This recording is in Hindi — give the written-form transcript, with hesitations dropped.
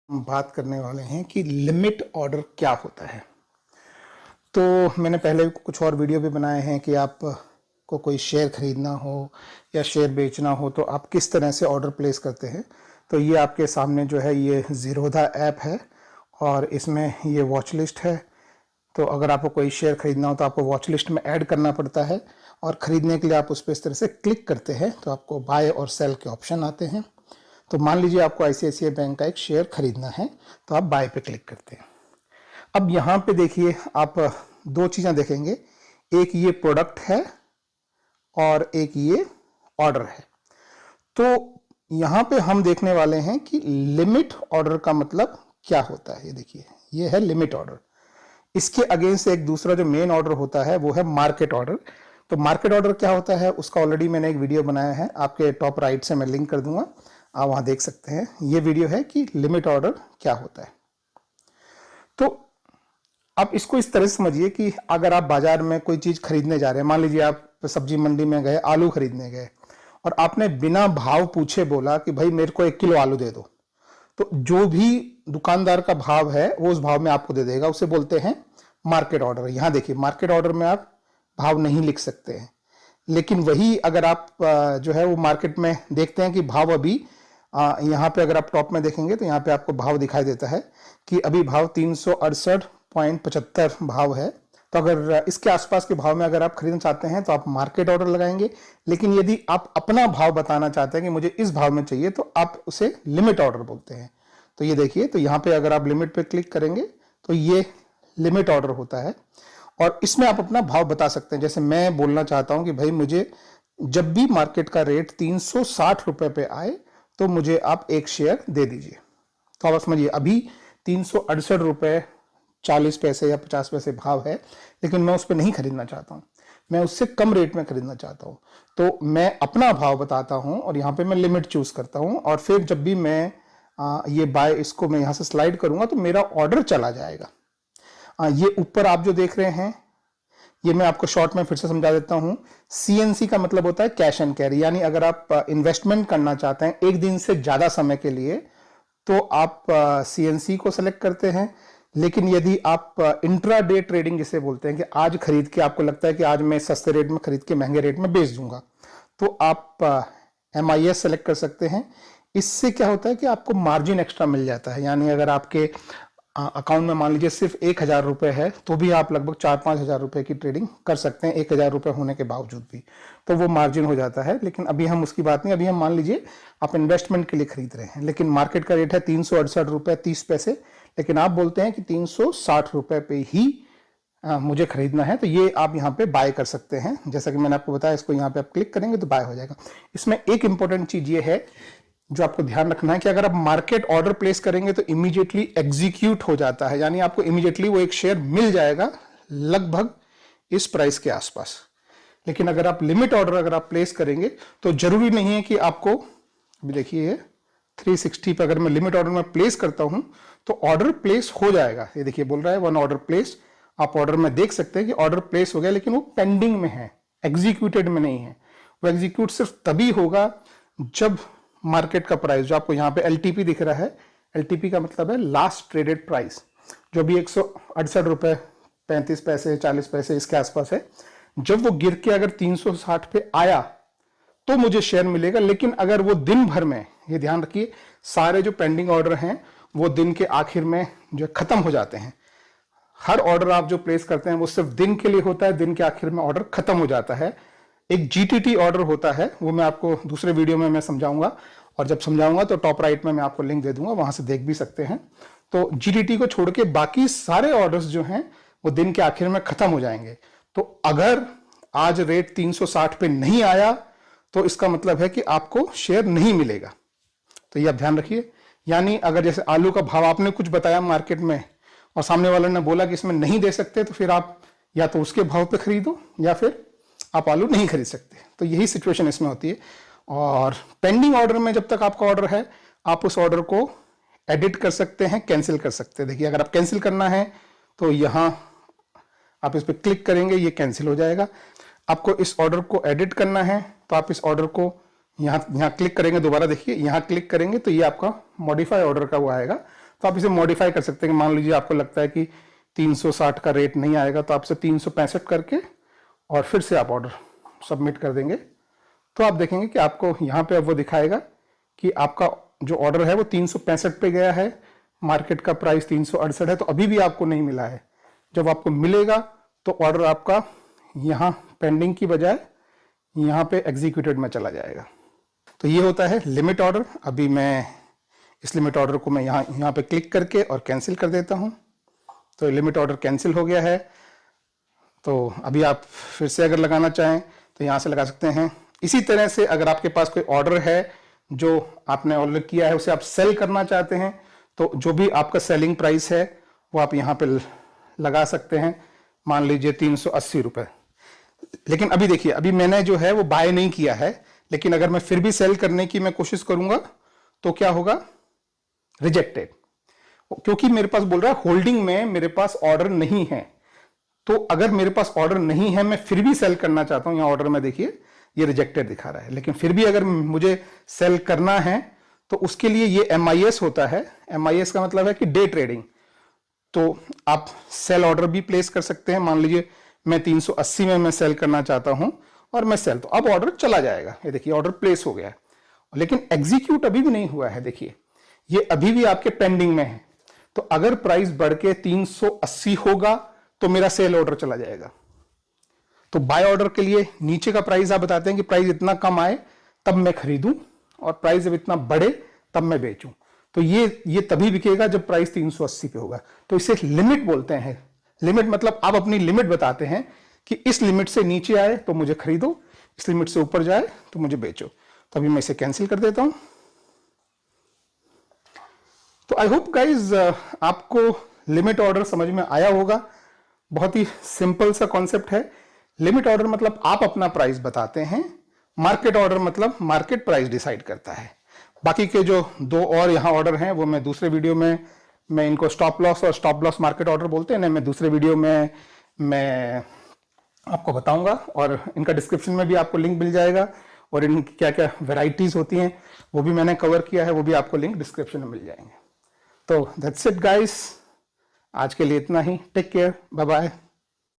हम बात करने वाले हैं कि लिमिट ऑर्डर क्या होता है। तो मैंने पहले कुछ और वीडियो भी बनाए हैं कि आप को कोई शेयर खरीदना हो या शेयर बेचना हो तो आप किस तरह से ऑर्डर प्लेस करते हैं। तो ये आपके सामने जो है ये ज़ीरोधा ऐप है और इसमें ये वॉच लिस्ट है। तो अगर आपको कोई शेयर खरीदना हो तो आपको वॉच लिस्ट में ऐड करना पड़ता है और ख़रीदने के लिए आप उस पर इस तरह से क्लिक करते हैं तो आपको बाय और सेल के ऑप्शन आते हैं। तो मान लीजिए आपको ICICI बैंक का एक शेयर खरीदना है तो आप बाय पे क्लिक करते हैं। अब यहाँ पे देखिए आप दो चीज़ें देखेंगे, एक ये प्रोडक्ट है और एक ये ऑर्डर है। तो यहाँ पे हम देखने वाले हैं कि लिमिट ऑर्डर का मतलब क्या होता है। ये देखिए ये है लिमिट ऑर्डर। इसके अगेंस्ट एक दूसरा जो मेन ऑर्डर होता है वो है मार्केट ऑर्डर। तो मार्केट ऑर्डर क्या होता है उसका ऑलरेडी मैंने एक वीडियो बनाया है, आपके टॉप राइट से मैं लिंक कर दूंगा, आप वहां देख सकते हैं। ये वीडियो है कि लिमिट ऑर्डर क्या होता है। तो आप इसको इस तरह से समझिए कि अगर आप बाजार में कोई चीज खरीदने जा रहे हैं, मान लीजिए आप सब्जी मंडी में गए, आलू खरीदने गए और आपने बिना भाव पूछे बोला कि भाई मेरे को 1 किलो आलू दे दो, तो जो भी दुकानदार का भाव है वो उस भाव में आपको दे देगा, उसे बोलते हैं मार्केट ऑर्डर। यहां देखिए मार्केट ऑर्डर में आप भाव नहीं लिख सकते हैं, लेकिन वही अगर आप जो है वो मार्केट में देखते हैं कि भाव अभी यहाँ पे अगर आप टॉप में देखेंगे तो यहाँ पे आपको भाव दिखाई देता है कि अभी भाव 368.75 भाव है। तो अगर इसके आसपास के भाव में अगर आप खरीदना चाहते हैं तो आप मार्केट ऑर्डर लगाएंगे, लेकिन यदि आप अपना भाव बताना चाहते हैं कि मुझे इस भाव में चाहिए तो आप उसे लिमिट ऑर्डर बोलते हैं। तो ये देखिए, तो यहाँ पे अगर आप लिमिट पे क्लिक करेंगे तो ये लिमिट ऑर्डर होता है और इसमें आप अपना भाव बता सकते हैं। जैसे मैं बोलना चाहता हूं कि भाई मुझे जब भी मार्केट का रेट 360 रुपए पे आए तो मुझे आप एक शेयर दे दीजिए। तो आप समझिए अभी 368 रुपए 40 पैसे या 50 पैसे भाव है, लेकिन मैं उस पर नहीं खरीदना चाहता हूं, मैं उससे कम रेट में खरीदना चाहता हूं। तो मैं अपना भाव बताता हूं और यहाँ पे मैं लिमिट चूज करता हूं और फिर जब भी मैं ये बाय इसको मैं यहाँ से स्लाइड करूंगा तो मेरा ऑर्डर चला जाएगा। ये ऊपर आप जो देख रहे हैं ये मैं आपको शॉर्ट में फिर से समझा देता हूं। CNC का मतलब होता है कैश एंड कैरी, यानी अगर आप इन्वेस्टमेंट करना चाहते हैं एक दिन से ज्यादा समय के लिए तो आप CNC को सेलेक्ट करते हैं। लेकिन यदि आप इंट्रा डे ट्रेडिंग जिसे बोलते हैं कि आज खरीद के आपको लगता है कि आज मैं सस्ते रेट में खरीद के महंगे रेट में बेच दूंगा, तो आप MIS सेलेक्ट कर सकते हैं। इससे क्या होता है कि आपको मार्जिन एक्स्ट्रा मिल जाता है, यानी अगर आपके अकाउंट में मान लीजिए सिर्फ 1,000 रुपए है तो भी आप लगभग 4-5 हजार रुपए की ट्रेडिंग कर सकते हैं, 1,000 रुपए होने के बावजूद भी, तो वो मार्जिन हो जाता है। लेकिन अभी हम उसकी बात नहीं, अभी हम मान लीजिए आप इन्वेस्टमेंट के लिए खरीद रहे हैं, लेकिन मार्केट का रेट है 368 रुपए 30 पैसे, लेकिन आप बोलते हैं कि 360 रुपए पे ही मुझे खरीदना है, तो ये आप यहाँ पे बाय कर सकते हैं। जैसा कि मैंने आपको बताया, इसको यहाँ पे आप क्लिक करेंगे तो बाय हो जाएगा। इसमें एक इंपॉर्टेंट चीज ये है जो आपको ध्यान रखना है कि अगर आप मार्केट ऑर्डर प्लेस करेंगे तो इमीडिएटली एग्जीक्यूट हो जाता है, यानी आपको इमीडिएटली वो एक शेयर मिल जाएगा लगभग इस प्राइस के आसपास। लेकिन अगर आप लिमिट ऑर्डर अगर आप प्लेस करेंगे तो जरूरी नहीं है कि आपको, अभी देखिए 360 पे अगर मैं लिमिट ऑर्डर में प्लेस करता हूं तो ऑर्डर प्लेस हो जाएगा। ये देखिए बोल रहा है 1 ऑर्डर प्लेस, आप ऑर्डर में देख सकते हैं कि ऑर्डर प्लेस हो गया, लेकिन वो पेंडिंग में है, एग्जीक्यूटेड में नहीं है। वो एग्जीक्यूट सिर्फ तभी होगा जब मार्केट का प्राइस, जो आपको यहाँ पे LTP दिख रहा है, LTP का मतलब है लास्ट ट्रेडेड प्राइस, जो भी 168 रुपए 35 पैसे 40 पैसे इसके आसपास है, जब वो गिर के अगर 360 पे आया तो मुझे शेयर मिलेगा। लेकिन अगर वो दिन भर में, ये ध्यान रखिए, सारे जो पेंडिंग ऑर्डर हैं वो दिन के आखिर में जो खत्म हो जाते हैं। हर ऑर्डर आप जो प्लेस करते हैं वो सिर्फ दिन के लिए होता है, दिन के आखिर में ऑर्डर खत्म हो जाता है। एक GTT ऑर्डर होता है, वो मैं आपको दूसरे वीडियो में मैं समझाऊंगा, और जब समझाऊंगा तो टॉप राइट में मैं आपको लिंक दे दूंगा, वहां से देख भी सकते हैं। तो GTT को छोड़ के बाकी सारे ऑर्डर्स जो हैं वो दिन के आखिर में खत्म हो जाएंगे। तो अगर आज रेट 360 पे नहीं आया तो इसका मतलब है कि आपको शेयर नहीं मिलेगा। तो ये आप ध्यान रखिए। यानी अगर जैसे आलू का भाव आपने कुछ बताया मार्केट में और सामने वाले ने बोला कि इसमें नहीं दे सकते, तो फिर आप या तो उसके भाव पे खरीदो या फिर आप आलू नहीं खरीद सकते। तो यही सिचुएशन इसमें होती है। और पेंडिंग ऑर्डर में जब तक आपका ऑर्डर है आप उस ऑर्डर को एडिट कर सकते हैं, कैंसिल कर सकते हैं। देखिए अगर आप कैंसिल करना है तो यहाँ आप इस पर क्लिक करेंगे, ये कैंसिल हो जाएगा। आपको इस ऑर्डर को एडिट करना है तो आप इस ऑर्डर को यहाँ क्लिक करेंगे, दोबारा देखिए यहाँ क्लिक करेंगे तो ये आपका मॉडिफाई ऑर्डर का वो आएगा। तो आप इसे मॉडिफाई कर सकते हैं कि मान लीजिए आपको लगता है कि 360 का रेट नहीं आएगा, तो आपसे 365 करके और फिर से आप ऑर्डर सबमिट कर देंगे, तो आप देखेंगे कि आपको यहाँ पे अब वो दिखाएगा कि आपका जो ऑर्डर है वो 365 पे गया है, मार्केट का प्राइस 368 है, तो अभी भी आपको नहीं मिला है। जब आपको मिलेगा तो ऑर्डर आपका यहाँ पेंडिंग की बजाय यहाँ पे एग्जीक्यूटेड में चला जाएगा। तो ये होता है लिमिट ऑर्डर। अभी मैं इस लिमिट ऑर्डर को मैं यहाँ पे क्लिक करके और कैंसिल कर देता हूँ। तो लिमिट ऑर्डर कैंसिल हो गया है। तो अभी आप फिर से अगर लगाना चाहें तो यहाँ से लगा सकते हैं। इसी तरह से अगर आपके पास कोई ऑर्डर है जो आपने ऑर्डर किया है, उसे आप सेल करना चाहते हैं, तो जो भी आपका सेलिंग प्राइस है वो आप यहाँ पे लगा सकते हैं। मान लीजिए 380 रुपये। लेकिन अभी देखिए, अभी मैंने जो है वो बाय नहीं किया है, लेकिन अगर मैं फिर भी सेल करने की मैं कोशिश करूंगा तो क्या होगा, रिजेक्टेड, क्योंकि मेरे पास बोल रहा है होल्डिंग में मेरे पास ऑर्डर नहीं है। तो अगर मेरे पास ऑर्डर नहीं है, मैं फिर भी सेल करना चाहता हूं, यहाँ ऑर्डर में देखिए ये रिजेक्टेड दिखा रहा है, लेकिन फिर भी अगर मुझे सेल करना है तो उसके लिए ये MIS होता है। MIS का मतलब है कि डे ट्रेडिंग। तो आप सेल ऑर्डर भी प्लेस कर सकते हैं। मान लीजिए मैं 380 में मैं सेल करना चाहता हूं और मैं सेल, तो अब ऑर्डर चला जाएगा। ये देखिए ऑर्डर प्लेस हो गया है, लेकिन एग्जीक्यूट अभी भी नहीं हुआ है। देखिए ये अभी भी आपके पेंडिंग में है। तो अगर प्राइस बढ़ के 380 होगा तो मेरा सेल ऑर्डर चला जाएगा। तो बाय ऑर्डर के लिए नीचे का प्राइस आप बताते हैं कि प्राइस इतना कम आए तब मैं खरीदूं, और प्राइस जब इतना बढ़े तब मैं बेचूं। तो ये तभी बिकेगा जब प्राइस 380 पे होगा। तो इसे लिमिट बोलते हैं। लिमिट मतलब आप अपनी लिमिट बताते हैं कि इस लिमिट से नीचे आए तो मुझे खरीदो, इस लिमिट से ऊपर जाए तो मुझे बेचो। तो अभी मैं इसे कैंसिल कर देता हूं। तो आई होप गाइज आपको लिमिट ऑर्डर समझ में आया होगा। बहुत ही सिंपल सा कॉन्सेप्ट है। लिमिट ऑर्डर मतलब आप अपना प्राइस बताते हैं, मार्केट ऑर्डर मतलब मार्केट प्राइस डिसाइड करता है। बाकी के जो दो और यहाँ ऑर्डर हैं वो मैं दूसरे वीडियो में, मैं इनको स्टॉप लॉस और स्टॉप लॉस मार्केट ऑर्डर बोलते हैं ना, मैं दूसरे वीडियो में मैं आपको बताऊंगा, और इनका डिस्क्रिप्शन में भी आपको लिंक मिल जाएगा, और इनकी क्या क्या वेराइटीज होती हैं वो भी मैंने कवर किया है, वो भी आपको लिंक डिस्क्रिप्शन में मिल जाएंगे। तो दैट्स इट गाइस, आज के लिए इतना ही। Take care, bye bye.